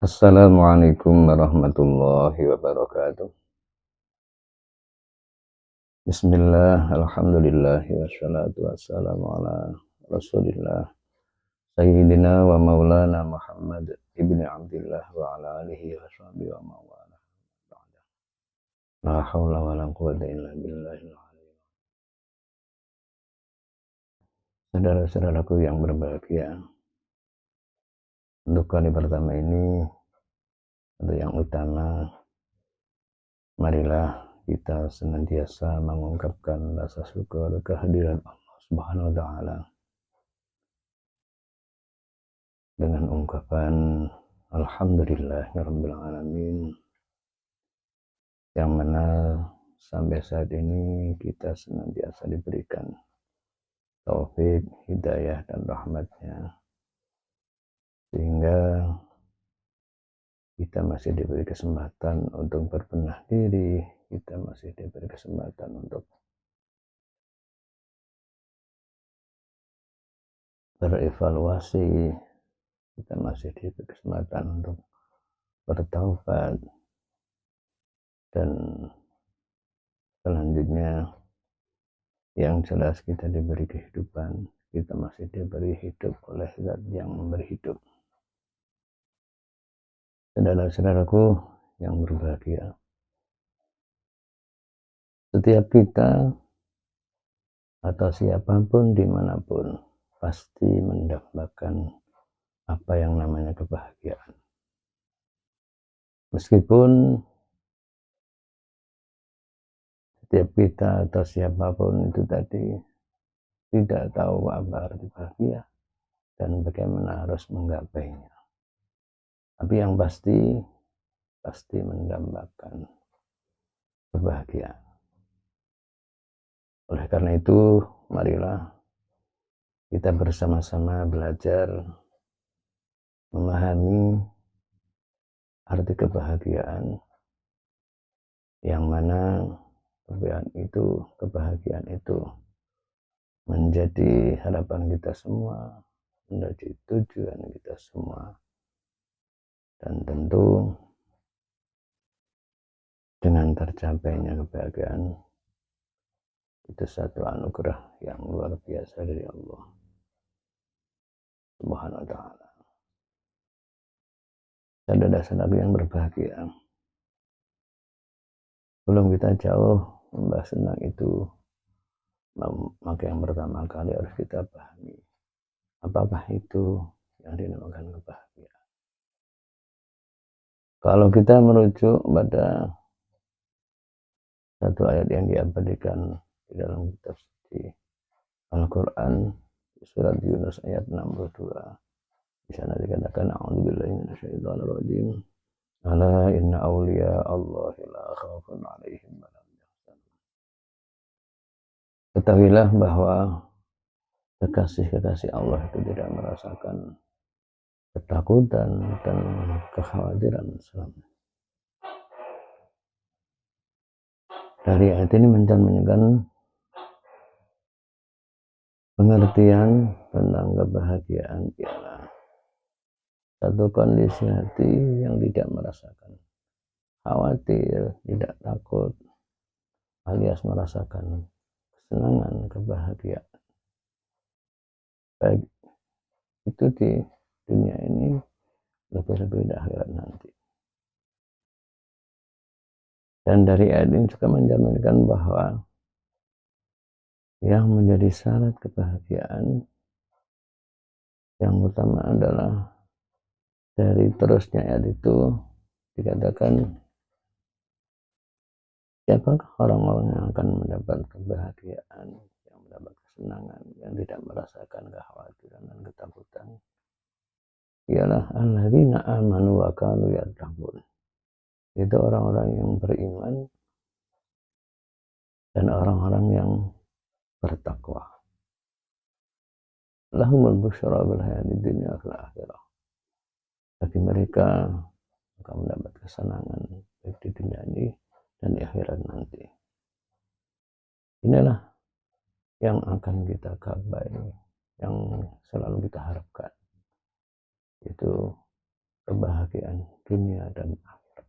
Assalamualaikum warahmatullahi wabarakatuh. Bismillah, alhamdulillah, wassalatu wassalamu ala rasulillah Sayyidina wa maulana Muhammad ibni Abdillah wa ala alihi wa sahbihi wa mawala. La hawla wa la quwwata illa billahil aliyyil. Saudara-saudaraku yang berbahagia, untuk kali pertama ini, untuk yang utama, marilah kita senantiasa mengungkapkan rasa syukur kehadiran Allah Subhanahu wa taala dengan ungkapan alhamdulillahirabbil alamin, yang mana sampai saat ini kita senantiasa diberikan taufik, hidayah dan rahmatnya, sehingga kita masih diberi kesempatan untuk berbenah diri, kita masih diberi kesempatan untuk berevaluasi, kita masih diberi kesempatan untuk bertaubat, dan selanjutnya yang jelas kita diberi kehidupan, kita masih diberi hidup oleh Zat yang memberi hidup. Saudara-saudaraku yang berbahagia, setiap kita atau siapapun dimanapun pasti mendapatkan apa yang namanya kebahagiaan. Meskipun setiap kita atau siapapun itu tadi tidak tahu apa arti bahagia dan bagaimana harus menggapainya, tapi yang pasti mendambakan kebahagiaan. Oleh karena itu, marilah kita bersama-sama belajar memahami arti kebahagiaan, yang mana kebahagiaan itu menjadi harapan kita semua, menjadi tujuan kita semua, dan tentu dengan tercapainya kebahagiaan itu satu anugerah yang luar biasa dari Allah Subhanahu wa taala. Saudara-saudara yang berbahagia, belum kita jauh membahas tentang itu, maka yang pertama kali harus kita pahami apakah itu yang dinamakan kebahagiaan. Kalau kita merujuk pada satu ayat yang diabadikan di dalam kitab suci Al-Quran, surat Yunus ayat 62, di sana dikatakan a'udzubillahi minasyaitonir rajim, ala inna awliya Allahi la khaufun 'alaihim wa la hum yahzanun. Ketahuilah bahwa kekasih-kekasih Allah itu tidak merasakan ketakutan dan kekhawatiran selama. Dari ayat ini mencerminkan pengertian tentang kebahagiaan ialah satu kondisi hati yang tidak merasakan khawatir, tidak takut, alias merasakan kesenangan, kebahagiaan, baik itu di dunia ini, lebih-lebih di akhirat nanti. Dan dari ayat ini juga mencerminkan bahwa yang menjadi syarat kebahagiaan yang utama adalah dari terusnya ayat itu dikatakan, siapakah orang-orang yang akan mendapat kebahagiaan, yang mendapat kesenangan, yang tidak merasakan kekhawatiran dan ketakutan, ialah alladzina amanu wa kanu yattaqun. Itu orang-orang yang beriman dan orang-orang yang bertakwa. Lahumul busyra bil hayatid dunya fil akhirah. Bagi mereka akan mendapat kesenangan baik di dunia ini dan di akhirat nanti. Inilah yang akan kita gapai, yang selalu kita harapkan, itu kebahagiaan dunia dan akhirat.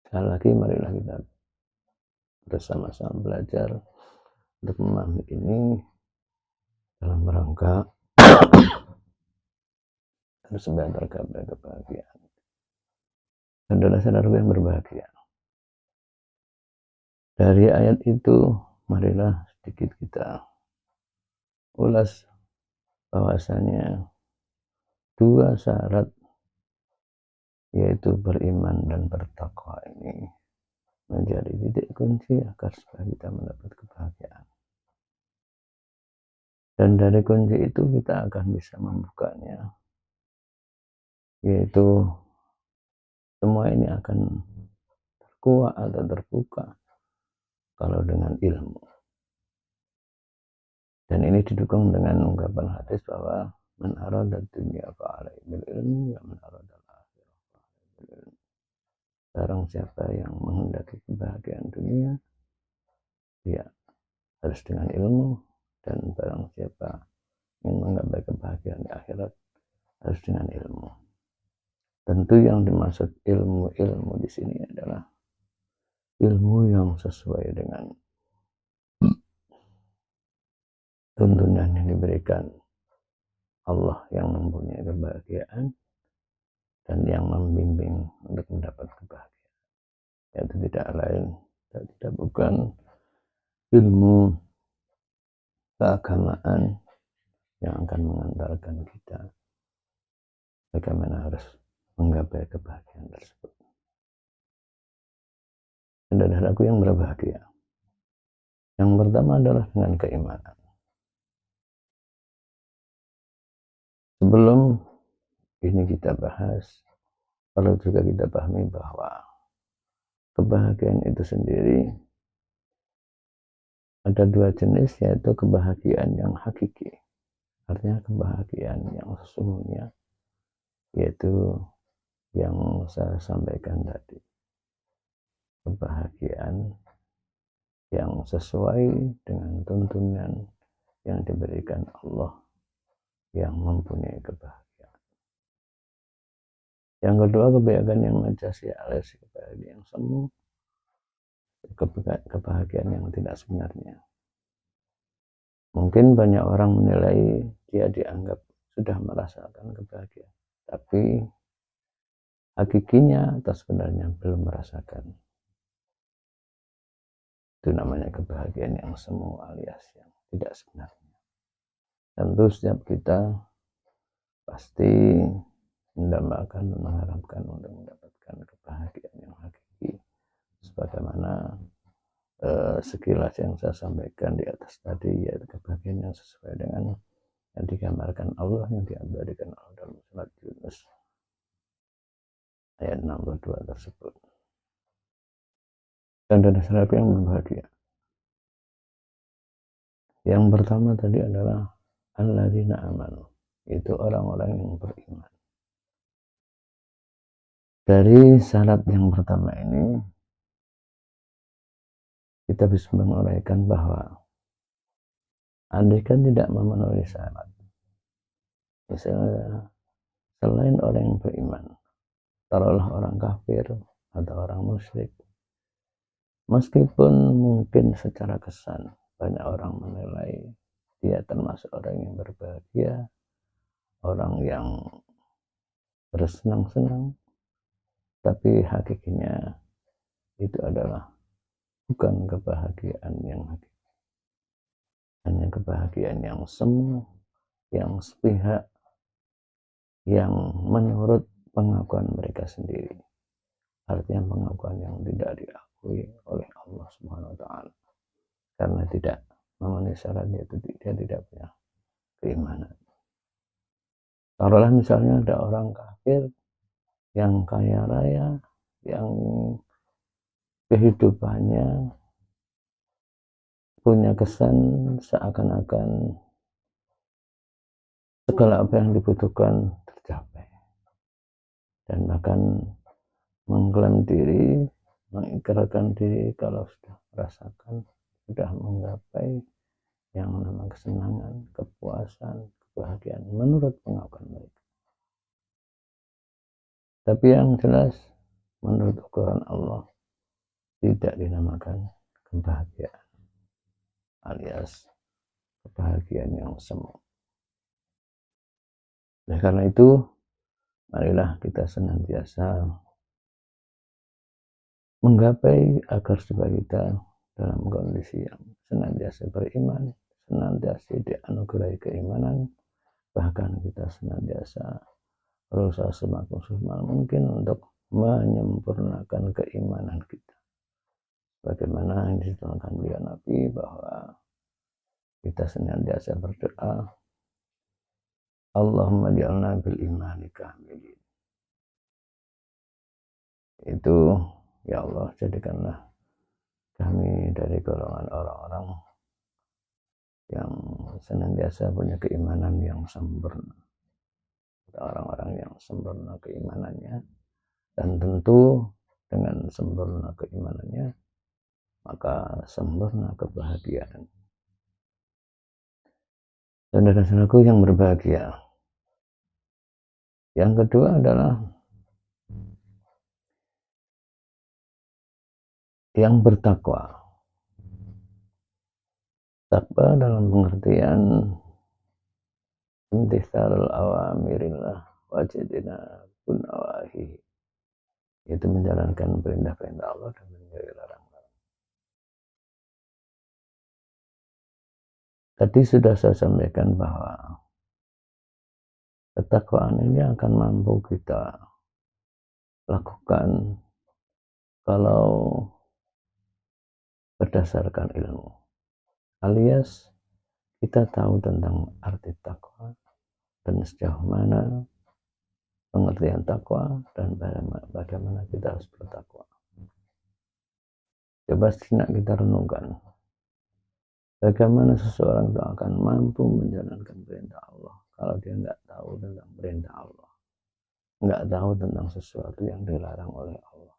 Sekali lagi marilah kita bersama-sama belajar untuk memahami ini dalam rangka supaya tercapai kebahagiaan. Saudara-saudaraku yang berbahagia, dari ayat itu marilah sedikit kita ulas bahwasanya dua syarat, yaitu beriman dan bertakwa, ini menjadi titik kunci agar supaya kita mendapat kebahagiaan. Dan dari kunci itu kita akan bisa membukanya, yaitu semua ini akan terkuak atau terbuka kalau dengan ilmu. Dan ini didukung dengan ungkapan hadis bahwa man arada dunya fa'alaihi bil ilmi wa man arada al-akhirah fa'alaihi bil ilmi. Barang siapa yang menghendaki kebahagiaan dunia, dia harus dengan ilmu, dan barang siapa ingin menggapai kebahagiaan di akhirat harus dengan ilmu. Tentu yang dimaksud ilmu di sini adalah ilmu yang sesuai dengan tuntunan yang diberikan Allah yang mempunyai kebahagiaan dan yang membimbing untuk mendapat kebahagiaan, yaitu tidak lain dan tidak bukan ilmu keagamaan yang akan mengantarkan kita bagaimana harus menggapai kebahagiaan tersebut. Saudara-saudaraku yang berbahagia, yang pertama adalah dengan keimanan. Sebelum ini kita bahas, perlu juga kita pahami bahwa kebahagiaan itu sendiri ada dua jenis, yaitu kebahagiaan yang hakiki, artinya kebahagiaan yang sesungguhnya, yaitu yang saya sampaikan tadi, kebahagiaan yang sesuai dengan tuntunan yang diberikan Allah yang mempunyai kebahagiaan. Yang kedua, kebahagiaan yang majasi alias kebahagiaan yang semu, kebahagiaan yang tidak sebenarnya. Mungkin banyak orang menilai dia dianggap sudah merasakan kebahagiaan, tapi hakikinya atau sebenarnya belum merasakan. Itu namanya kebahagiaan yang semu alias yang tidak sebenarnya. Tentu setiap kita pasti mendambakan dan mengharapkan untuk mendapatkan kebahagiaan yang hakiki, sebagaimana sekilas yang saya sampaikan di atas tadi, yaitu kebahagiaan yang sesuai dengan yang digambarkan Allah, yang diabadikan Allah dalam surat Yunus ayat 62 tersebut. Dan dari saudara yang berbahagia, yang pertama tadi adalah alladzina amanu, itu orang-orang yang beriman. Dari syarat yang pertama ini kita bisa menguraikan bahwa andaikan tidak memenuhi syarat, misalnya selain orang yang beriman, taruhlah orang kafir atau orang musyrik, meskipun mungkin secara kesan banyak orang menilai dia termasuk orang yang berbahagia, orang yang bersenang-senang, tapi hakikinya itu adalah bukan kebahagiaan yang hakiki, hanya kebahagiaan yang semu, yang sepihak, yang menurut pengakuan mereka sendiri, artinya pengakuan yang tidak diakui oleh Allah Subhanahu wa Ta'ala, karena tidak memenuhi syarat, yaitu dia tidak punya keimanan. Taruhlah misalnya ada orang kafir yang kaya raya, yang kehidupannya punya kesan seakan-akan segala apa yang dibutuhkan tercapai, dan bahkan mengklaim diri, mengikrarkan diri kalau sudah merasakan, sudah menggapai yang namanya kesenangan, kepuasan, kebahagiaan menurut pengakuan mereka. Tapi yang jelas menurut ukuran Allah tidak dinamakan kebahagiaan alias kebahagiaan yang semu. Oleh karena itu, marilah kita senantiasa menggapai agar supaya kita dalam kondisi yang senantiasa beriman, senantiasa dianugerahi keimanan, bahkan kita senantiasa berusaha semaksimal mungkin untuk menyempurnakan keimanan kita. Bagaimana yang diterangkan beliau Nabi bahwa kita senantiasa berdoa, Allahumma ja'alna bil imani kamilin. Itu ya Allah, jadikanlah kami dari golongan orang-orang yang senantiasa punya keimanan yang sempurna, orang-orang yang sempurna keimanannya, dan tentu dengan sempurna keimanannya maka sempurna kebahagiaan. Saudara-saudaraku yang berbahagia, yang kedua adalah yang bertakwa. Takwa dalam pengertian imtitsalul awamirillah wajidina pun awahi, itu menjalankan perintah-perintah Allah dan menjauhi larangan. Tadi sudah saya sampaikan bahwa ketakwaan ini akan mampu kita lakukan kalau berdasarkan ilmu, alias kita tahu tentang arti takwa dan sejauh mana pengertian takwa dan bagaimana kita harus bertakwa. Coba sejenak kita renungkan, bagaimana seseorang itu akan mampu menjalankan perintah Allah kalau dia nggak tahu tentang perintah Allah, nggak tahu tentang sesuatu yang dilarang oleh Allah.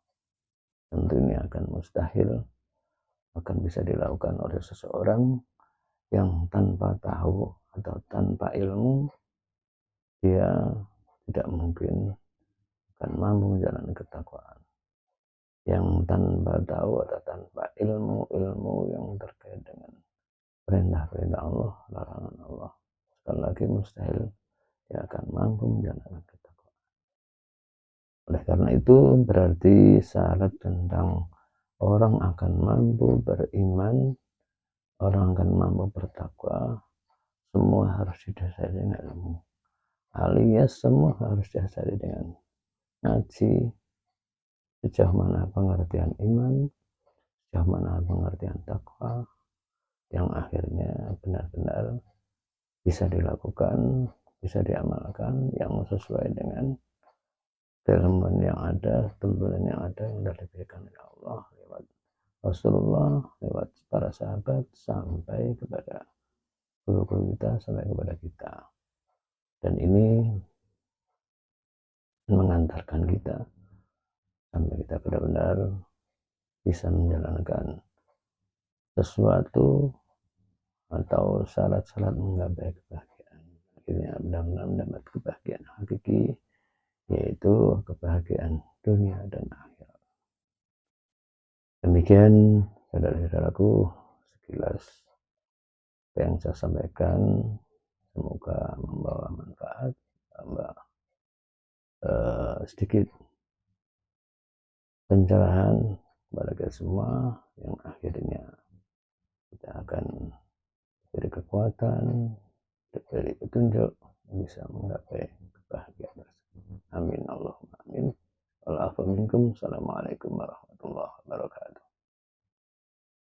Tentu ini akan mustahil akan bisa dilakukan oleh seseorang yang tanpa tahu atau tanpa ilmu, dia tidak mungkin akan mampu menjalani ketakwaan. Yang tanpa tahu atau tanpa ilmu yang terkait dengan perintah-perintah Allah, larangan Allah, sekali lagi mustahil dia akan mampu menjalankan ketakwaan. Oleh karena itu berarti syarat tentang orang akan mampu beriman, orang akan mampu bertakwa, semua harus didasari dengan ilmu, alias semua harus didasari dengan ngaji, sejauh mana pengertian iman, sejauh mana pengertian takwa, yang akhirnya benar-benar bisa dilakukan, bisa diamalkan, yang sesuai dengan keilmuan yang ada, tuntunan yang ada yang diberikan oleh Allah lewat Rasulullah, lewat para sahabat, sampai kepada guru-guru kita, sampai kepada kita. Dan ini mengantarkan kita sampai kita benar-benar bisa menjalankan sesuatu atau syarat-syarat menggapai kebahagiaan. Akhirnya benar-benar mendapat kebahagiaan hakiki, yaitu kebahagiaan dunia dan akhirat. Demikian saudara-saudaraku sekilas apa yang saya sampaikan, semoga membawa manfaat, tambah sedikit pencerahan kepada kita semua, yang akhirnya kita akan diberi kekuatan, diberi petunjuk bisa menggapai kebahagiaan tersebut. Amin Allahumma amin. Wal afu minkum. Assalamualaikum warahmatullahi wabarakatuh.